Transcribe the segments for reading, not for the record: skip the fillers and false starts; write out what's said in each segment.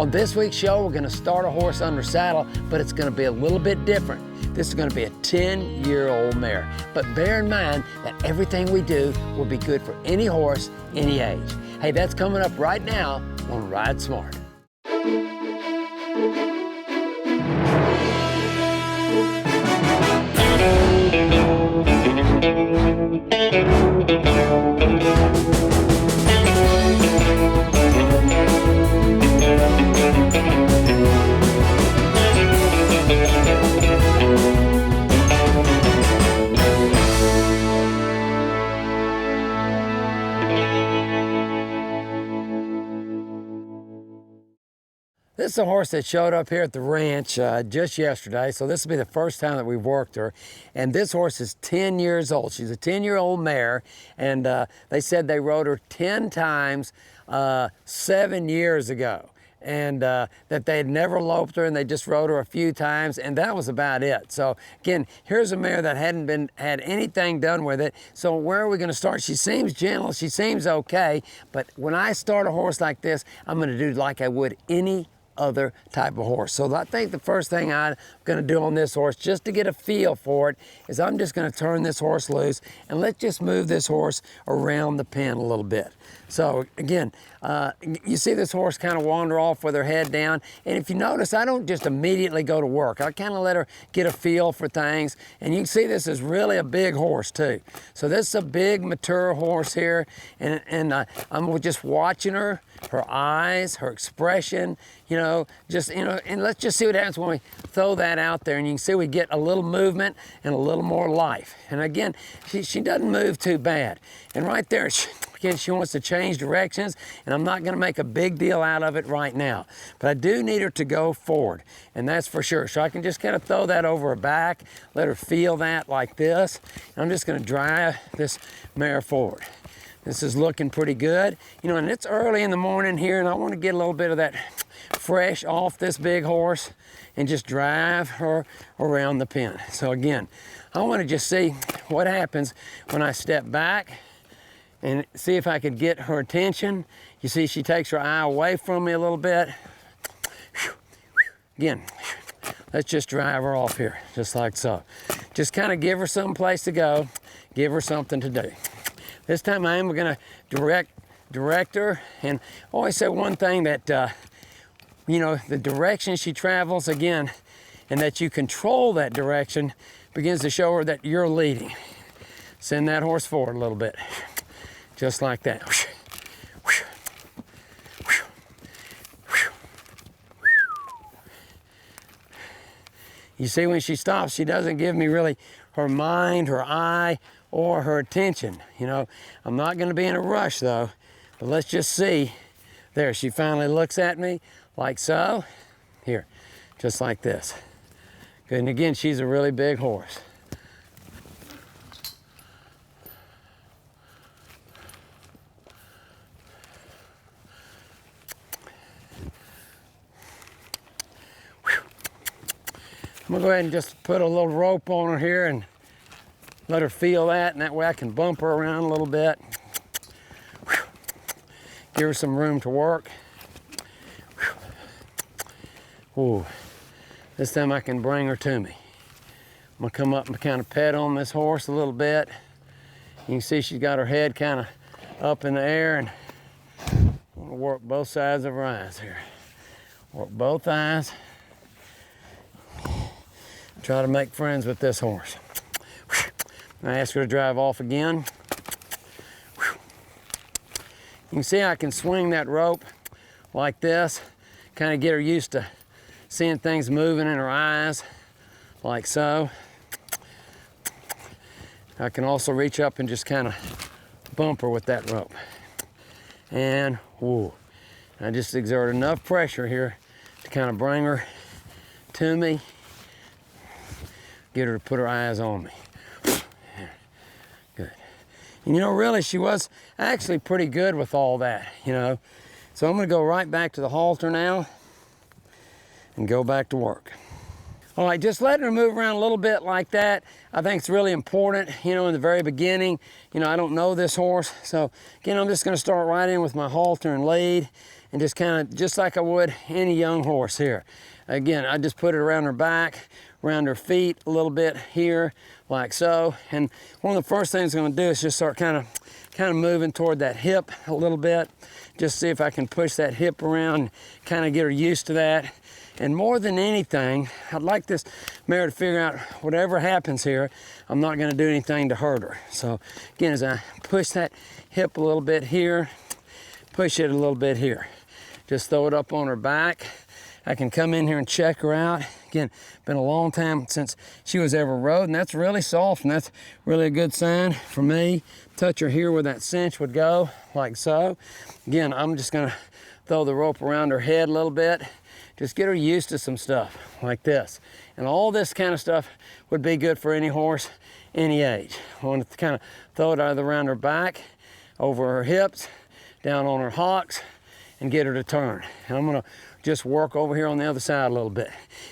On this week's show, we're gonna start a horse under saddle, but it's gonna be a little bit different. This is gonna be a 10-year-old mare. But bear in mind that everything we do will be good for any horse, any age. Hey, that's coming up right now on Ride Smart. This is a horse that showed up here at the ranch just yesterday, so this will be the first time that we've worked her. And this horse is 10 years old. She's a 10-year-old mare, and they said they rode her 10 times 7 years ago. And that they had never loped her, and they just rode her a few times, and that was about it. So again, here's a mare that hadn't had anything done with it. So where are we gonna start? She seems gentle, she seems okay, but when I start a horse like this, I'm gonna do like I would any other type of horse. So I think the first thing I'm gonna do on this horse, just to get a feel for it, is I'm just gonna turn this horse loose and let's just move this horse around the pen a little bit. So again, you see this horse kind of wander off with her head down. And if you notice, I don't just immediately go to work. I kind of let her get a feel for things. And you can see this is really a big horse too. So this is a big, mature horse here. And I'm just watching her eyes, her expression, and let's just see what happens when we throw that out there. And you can see we get a little movement and a little more life. And again, she doesn't move too bad. And right there, again, she wants to change directions, and I'm not gonna make a big deal out of it right now. But I do need her to go forward, and that's for sure. So I can just kind of throw that over her back, let her feel that like this. And I'm just gonna drive this mare forward. This is looking pretty good. And it's early in the morning here, and I wanna get a little bit of that fresh off this big horse and just drive her around the pen. So again, I wanna just see what happens when I step back and see if I could get her attention. You see she takes her eye away from me a little bit. Again, let's just drive her off here, just like so. Just kind of give her some place to go, give her something to do. This time I am gonna direct her, and I always say one thing that, the direction she travels, again, and that you control that direction begins to show her that you're leading. Send that horse forward a little bit. Just like that. You see, when she stops, she doesn't give me really her mind, her eye, or her attention. I'm not gonna be in a rush though, but let's just see. There, she finally looks at me like so. Here, just like this. Good, and again, she's a really big horse. I'm gonna go ahead and just put a little rope on her here and let her feel that, and that way I can bump her around a little bit. Give her some room to work. Ooh, this time I can bring her to me. I'm gonna come up and kind of pet on this horse a little bit. You can see she's got her head kind of up in the air, and I'm gonna work both sides of her eyes here. Work both eyes. Try to make friends with this horse. I ask her to drive off again. You can see I can swing that rope like this, kind of get her used to seeing things moving in her eyes, like so. I can also reach up and just kind of bump her with that rope. And whoa, I just exert enough pressure here to kind of bring her to me. Get her to put her eyes on me. Good. And really, she was actually pretty good with all that, So I'm gonna go right back to the halter now and go back to work. All right, just letting her move around a little bit like that, I think it's really important, you know, in the very beginning. You know, I don't know this horse, so again, I'm just gonna start right in with my halter and lead, and just kind of, just like I would any young horse here. Again, I just put it around her back, around her feet a little bit here, like so. And one of the first things I'm gonna do is just start kind of moving toward that hip a little bit, just see if I can push that hip around, kind of get her used to that. And more than anything, I'd like this mare to figure out whatever happens here, I'm not gonna do anything to hurt her. So again, as I push that hip a little bit here, push it a little bit here, just throw it up on her back. I can come in here and check her out. Again, been a long time since she was ever rode, and that's really soft, and that's really a good sign for me. Touch her here where that cinch would go, like so. Again, I'm just gonna throw the rope around her head a little bit, just get her used to some stuff like this. And all this kind of stuff would be good for any horse, any age. I want to kind of throw it either around her back, over her hips, down on her hocks, and get her to turn. And I'm gonna just work over here on the other side a little bit.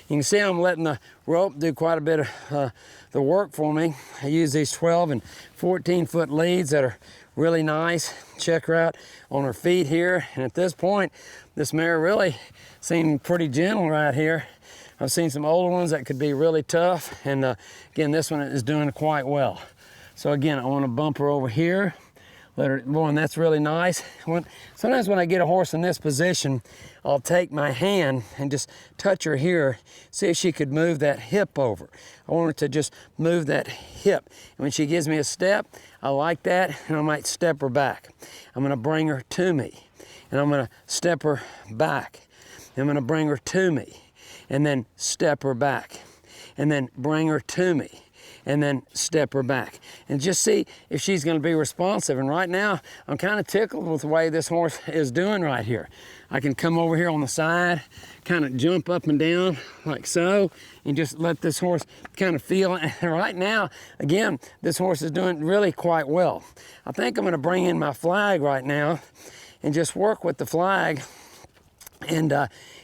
You can see I'm letting the rope do quite a bit of the work for me. I use these 12 and 14 foot leads that are really nice. Check her out on her feet here. And at this point, this mare really seemed pretty gentle right here. I've seen some older ones that could be really tough. And again, this one is doing quite well. So again, I want to bump her over here. Let her, boy, and that's really nice. Sometimes when I get a horse in this position, I'll take my hand and just touch her here, see if she could move that hip over. I want her to just move that hip. And when she gives me a step, I like that, and I might step her back. I'm gonna bring her to me, and I'm gonna step her back. I'm gonna bring her to me, and then step her back, and then bring her to me, and then step her back, and just see if she's gonna be responsive. And right now, I'm kind of tickled with the way this horse is doing right here. I can come over here on the side, kind of jump up and down like so, and just let this horse kind of feel it. And right now, again, this horse is doing really quite well. I think I'm gonna bring in my flag right now and just work with the flag. And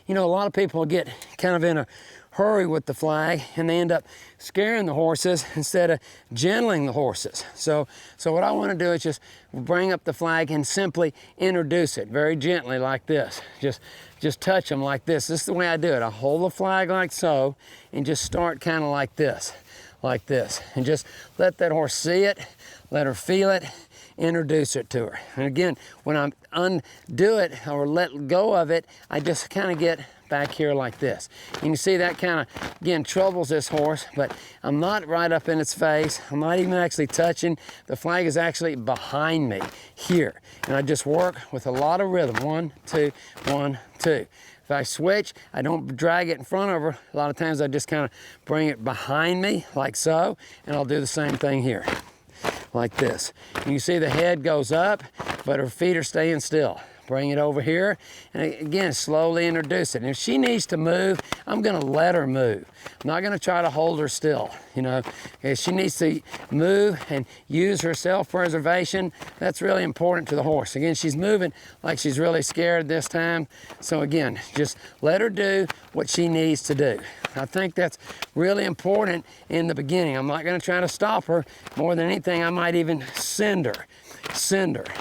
you know, a lot of people get kind of in a hurry with the flag, and they end up scaring the horses instead of gentling the horses. So what I want to do is just bring up the flag and simply introduce it very gently like this. Just touch them like this. This is the way I do it. I hold the flag like so, and just start kind of like this, and just let that horse see it, let her feel it, introduce it to her. And again, when I undo it or let go of it, I just kind of get back here like this. You can see that kind of, again, troubles this horse, but I'm not right up in its face. I'm not even actually touching. The flag is actually behind me here. And I just work with a lot of rhythm. 1, 2, 1, 2. If I switch, I don't drag it in front of her. A lot of times I just kind of bring it behind me like so, and I'll do the same thing here, like this. You can see the head goes up, but her feet are staying still. Bring it over here, and again, slowly introduce it. And if she needs to move, I'm gonna let her move. I'm not gonna try to hold her still, you know. If she needs to move and use her self-preservation, that's really important to the horse. Again, she's moving like she's really scared this time. So again, just let her do what she needs to do. I think that's really important in the beginning. I'm not gonna try to stop her. More than anything, I might even send her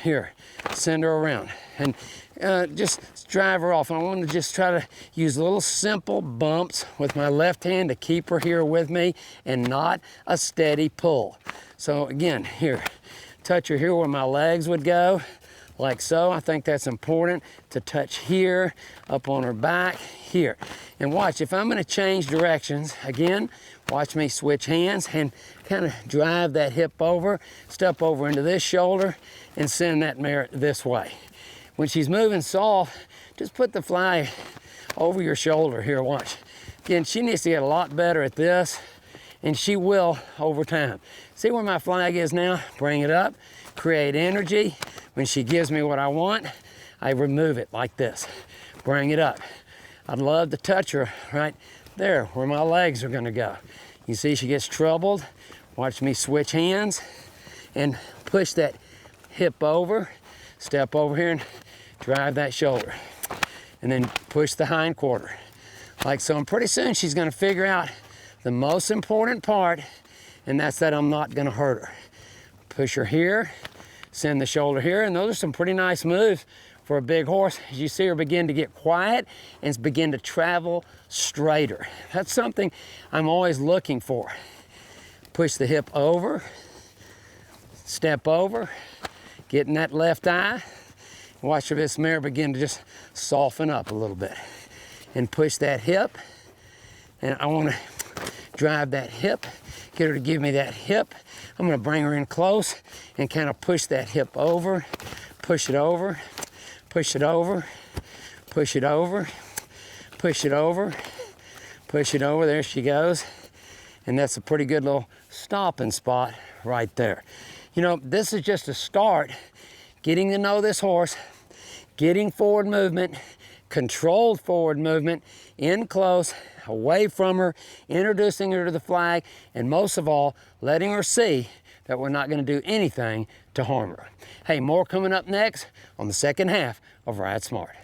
here, send her around, and just drive her off. And I want to just try to use little simple bumps with my left hand to keep her here with me, and not a steady pull. So again, here, touch her here where my legs would go, like so. I think that's important to touch here, up on her back, here. And watch, if I'm gonna change directions, again, watch me switch hands and kind of drive that hip over, step over into this shoulder, and send that mare this way. When she's moving soft, just put the flag over your shoulder here, watch. Again, she needs to get a lot better at this, and she will over time. See where my flag is now? Bring it up, create energy. When she gives me what I want, I remove it like this. Bring it up. I'd love to touch her right there where my legs are gonna go. You see she gets troubled. Watch me switch hands and push that hip over, step over here and drive that shoulder. And then push the hind quarter like so. And pretty soon she's gonna figure out the most important part, and that's that I'm not gonna hurt her. Push her here, send the shoulder here, and those are some pretty nice moves for a big horse. As you see her begin to get quiet and begin to travel straighter. That's something I'm always looking for. Push the hip over, step over, get in that left eye. Watch this mare begin to just soften up a little bit. And push that hip. And I want to drive that hip, get her to give me that hip. I'm going to bring her in close and kind of push that hip over, push it over, push it over, push it over, push it over, push it over. There she goes. And that's a pretty good little stopping spot right there. You know, this is just a start, getting to know this horse, getting forward movement, controlled forward movement, in close, away from her, introducing her to the flag, and most of all, letting her see that we're not going to do anything to harm her. Hey, more coming up next on the second half of Ride Smart.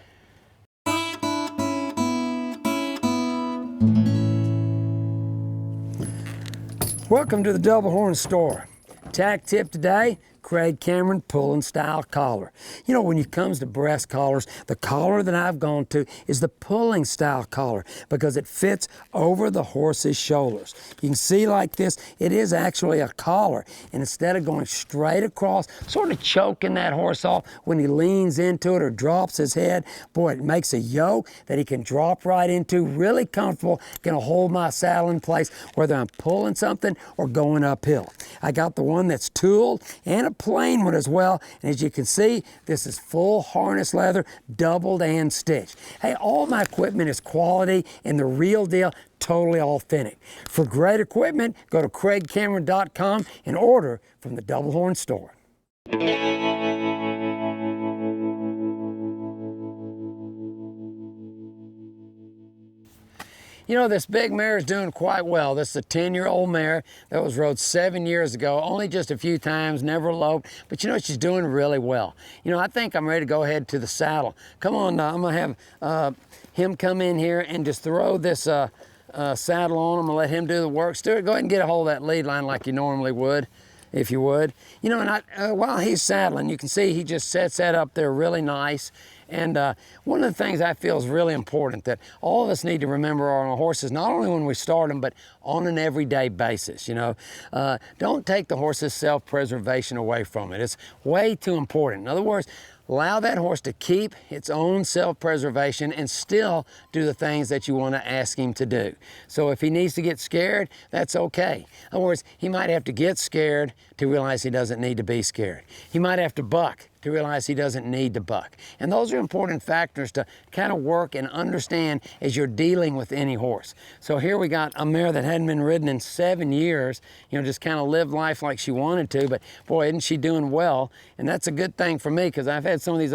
Welcome to the Double Horn Store. Tack tip today, Craig Cameron pulling style collar. You know, when it comes to breast collars, the collar that I've gone to is the pulling style collar because it fits over the horse's shoulders. You can see like this, it is actually a collar. And instead of going straight across, sort of choking that horse off when he leans into it or drops his head, boy, it makes a yoke that he can drop right into, really comfortable, gonna hold my saddle in place whether I'm pulling something or going uphill. I got the one that's tooled and a plain one as well, and as you can see, this is full harness leather, doubled and stitched. Hey, all my equipment is quality and the real deal, totally authentic. For great equipment, go to craigcameron.com and order from the Double Horn Store. You know, this big mare is doing quite well. This is a 10-year-old mare that was rode 7 years ago, only just a few times, never eloped, but you know, she's doing really well. You know, I think I'm ready to go ahead to the saddle. Come on, I'm gonna have him come in here and just throw this saddle on. I'm gonna let him do the work. Stuart, go ahead and get a hold of that lead line like you normally would, if you would. You know, and while he's saddling, you can see he just sets that up there really nice. And one of the things I feel is really important that all of us need to remember on our horses, not only when we start them, but on an everyday basis, you know. Don't take the horse's self-preservation away from it. It's way too important. In other words, allow that horse to keep its own self-preservation and still do the things that you want to ask him to do. So if he needs to get scared, that's okay. In other words, he might have to get scared to realize he doesn't need to be scared. He might have to buck to realize he doesn't need to buck. And those are important factors to kind of work and understand as you're dealing with any horse. So here we got a mare that hadn't been ridden in 7 years, you know, just kind of lived life like she wanted to, but boy, isn't she doing well? And that's a good thing for me because I've had some of these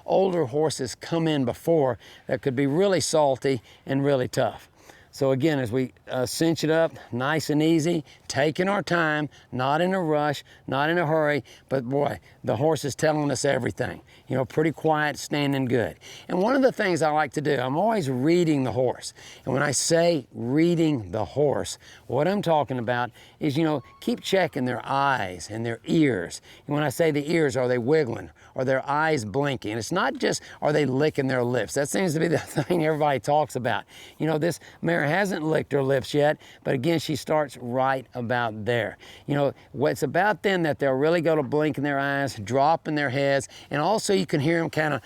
older horses come in before that could be really salty and really tough. So again, as we cinch it up, nice and easy, taking our time, not in a rush, not in a hurry, but boy, the horse is telling us everything. You know, pretty quiet, standing good. And one of the things I like to do, I'm always reading the horse. And when I say reading the horse, what I'm talking about is, you know, keep checking their eyes and their ears. And when I say the ears, are they wiggling? Are their eyes blinking? And it's not just, are they licking their lips? That seems to be the thing everybody talks about. You know, this mare hasn't licked her lips yet, but again, she starts right about there. You know, it's about then that they'll really go to blinking their eyes, dropping their heads, and also you can hear them kind of,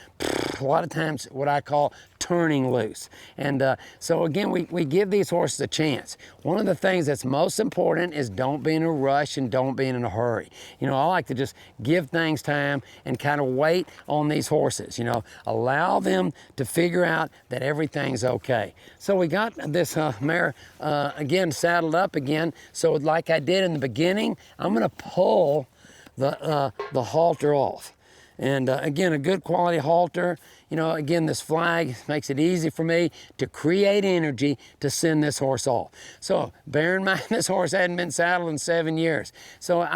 a lot of times, what I call turning loose. And so again, we give these horses a chance. One of the things that's most important is don't be in a rush and don't be in a hurry. You know, I like to just give things time and kind of wait on these horses, you know, allow them to figure out that everything's okay. So we got this mare, again, saddled up again. So like I did in the beginning, I'm gonna pull the halter off. And again, a good quality halter. you know, again, this flag makes it easy for me to create energy to send this horse off. So bear in mind, this horse hadn't been saddled in 7 years. So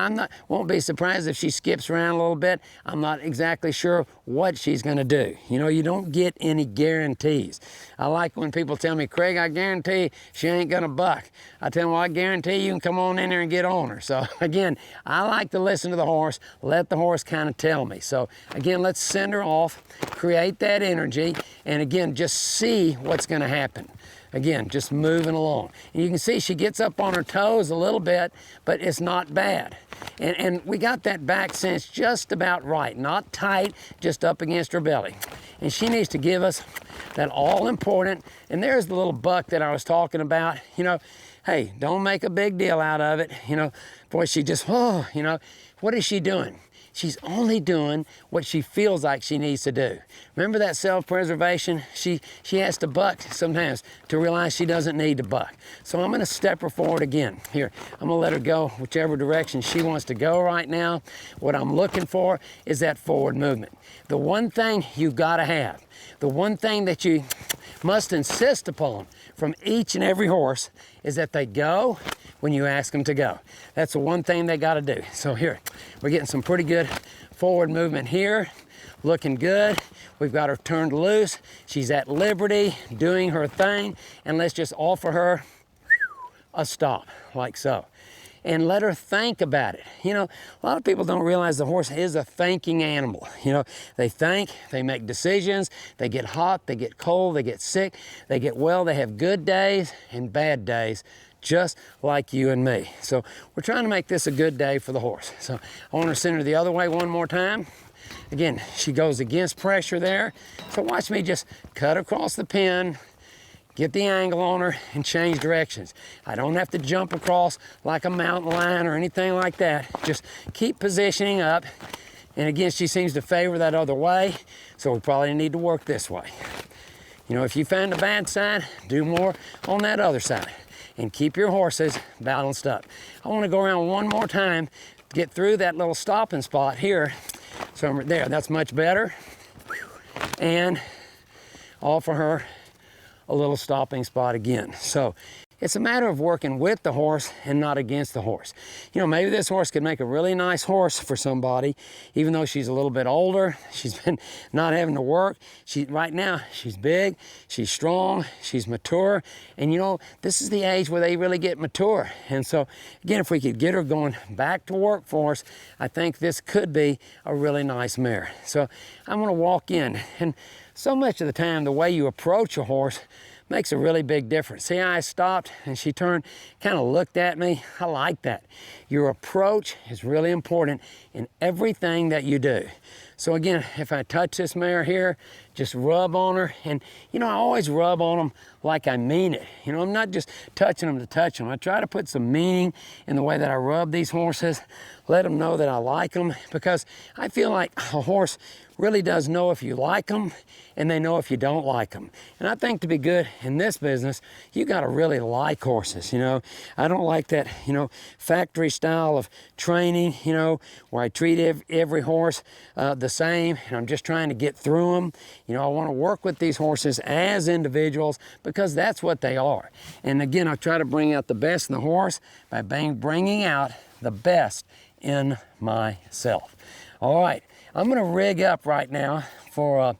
won't be surprised if she skips around a little bit. I'm not exactly sure what she's gonna do. You know, you don't get any guarantees. I like when people tell me, Craig, I guarantee she ain't gonna buck. I tell them, well, I guarantee you can come on in there and get on her. So again, I like to listen to the horse, let the horse kind of tell me. So again, let's send her off, create that energy, and again, just see what's gonna happen. Again, just moving along. And you can see she gets up on her toes a little bit, but it's not bad. And we got that back cinch just about right, not tight, just up against her belly. And she needs to give us that all important, and there's the little buck that I was talking about. You know, hey, don't make a big deal out of it. You know, boy, she just, oh, you know, what is she doing? She's only doing what she feels like she needs to do. Remember that self-preservation? She has to buck sometimes to realize she doesn't need to buck. So I'm gonna step her forward again. Here, I'm gonna let her go whichever direction she wants to go right now. What I'm looking for is that forward movement. The one thing you've gotta have, the one thing that you must insist upon from each and every horse is that they go when you ask them to go. That's the one thing they gotta do. So here, we're getting some pretty good forward movement here, looking good. We've got her turned loose. She's at liberty, doing her thing, and let's just offer her a stop, like so. And let her think about it. You know, a lot of people don't realize the horse is a thinking animal. You know, they think, they make decisions, they get hot, they get cold, they get sick, they get well, they have good days and bad days, just like you and me. So we're trying to make this a good day for the horse. So I want to send her the other way one more time. Again, she goes against pressure there. So watch me just cut across the pen, get the angle on her, and change directions. I don't have to jump across like a mountain lion or anything like that. Just keep positioning up. And again, she seems to favor that other way, so we probably need to work this way. You know, if you find a bad side, do more on that other side. And keep your horses balanced up. I want to go around one more time to get through that little stopping spot here. So I'm there, that's much better. And offer her a little stopping spot again. So it's a matter of working with the horse and not against the horse. You know, maybe this horse could make a really nice horse for somebody, even though she's a little bit older. She's been not having to work. Right now, she's big, she's strong, she's mature. And you know, this is the age where they really get mature. And so, again, if we could get her going back to workforce, I think this could be a really nice mare. So I'm gonna walk in, and so much of the time, the way you approach a horse makes a really big difference. See how I stopped and she turned, kind of looked at me? I like that. Your approach is really important in everything that you do. So again, if I touch this mare here, just rub on her. And you know, I always rub on them like I mean it. You know, I'm not just touching them to touch them. I try to put some meaning in the way that I rub these horses, let them know that I like them, because I feel like a horse really does know if you like them and they know if you don't like them. And I think to be good in this business, you got to really like horses. You know, I don't like that, you know, factory style of training, you know, where I treat every horse the same, and I'm just trying to get through them. You know, I want to work with these horses as individuals, because that's what they are. And again, I try to bring out the best in the horse by bringing out the best in myself. All right, I'm going to rig up right now for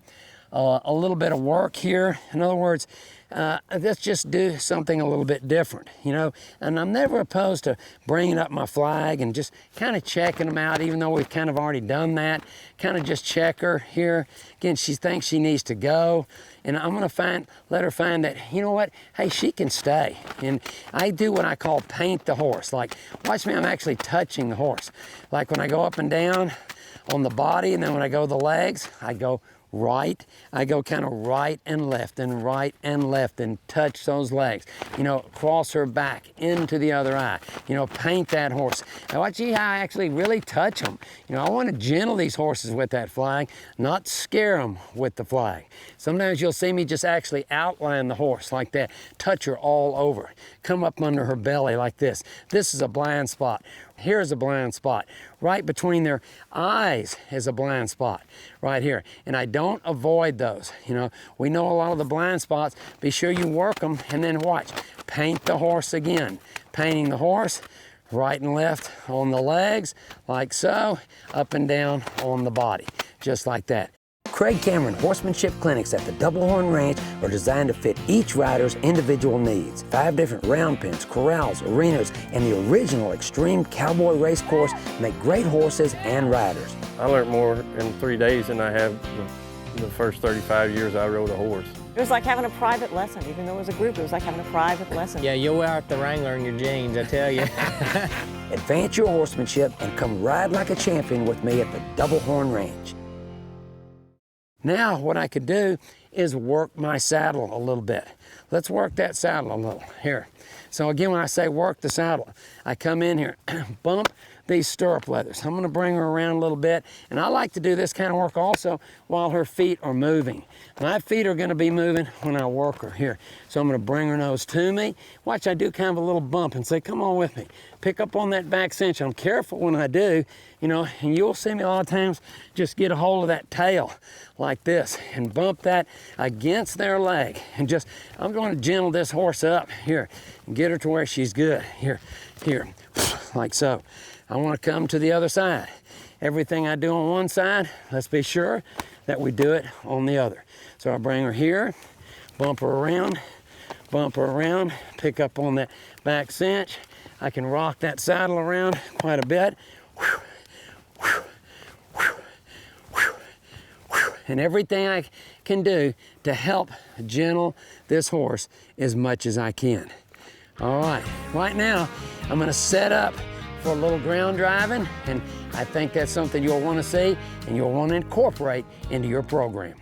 a little bit of work here. In other words, let's just do something a little bit different, you know. And I'm never opposed to bringing up my flag and just kind of checking them out, even though we've kind of already done that. Kind of just check her here. Again, she thinks she needs to go. And I'm gonna let her find that, you know what, hey, she can stay. And I do what I call paint the horse. Like, watch me, I'm actually touching the horse. Like when I go up and down on the body, and then when I go the legs, I go right. I go kind of right and left and touch those legs. You know, cross her back into the other eye. You know, paint that horse. Now watch how I actually really touch them. You know, I want to gentle these horses with that flag, not scare them with the flag. Sometimes you'll see me just actually outline the horse like that. Touch her all over. Come up under her belly like this. This is a blind spot. Here's a blind spot. Right between their eyes is a blind spot right here. And I don't Don't avoid those. You know, we know a lot of the blind spots. Be sure you work them, and then watch. Paint the horse again. Painting the horse, right and left on the legs, like so, up and down on the body, just like that. Craig Cameron Horsemanship clinics at the Double Horn Ranch are designed to fit each rider's individual needs. 5 different round pens, corrals, arenas, and the original extreme cowboy race course make great horses and riders. I learned more in 3 days than I have the first 35 years I rode a horse. It was like having a private lesson. Even though it was a group, it was like having a private lesson. Yeah, you'll wear out the Wrangler in your jeans, I tell you. Advance your horsemanship and come ride like a champion with me at the Double Horn Ranch. Now what I could do is work my saddle a little bit. Let's work that saddle a little. Here. So again, when I say work the saddle, I come in here, bump these stirrup leathers. I'm gonna bring her around a little bit, and I like to do this kind of work also while her feet are moving. My feet are gonna be moving when I work her here. So I'm gonna bring her nose to me. Watch, I do kind of a little bump and say, come on with me. Pick up on that back cinch. I'm careful when I do, you know, and you'll see me a lot of times just get a hold of that tail like this and bump that against their leg. And just, I'm going to gentle this horse up here and get her to where she's good. Here, like so. I want to come to the other side. Everything I do on one side, let's be sure that we do it on the other. So I bring her here, bump her around, pick up on that back cinch. I can rock that saddle around quite a bit. And everything I can do to help gentle this horse as much as I can. All right now, I'm gonna set up for a little ground driving, and I think that's something you'll wanna see and you'll wanna incorporate into your program.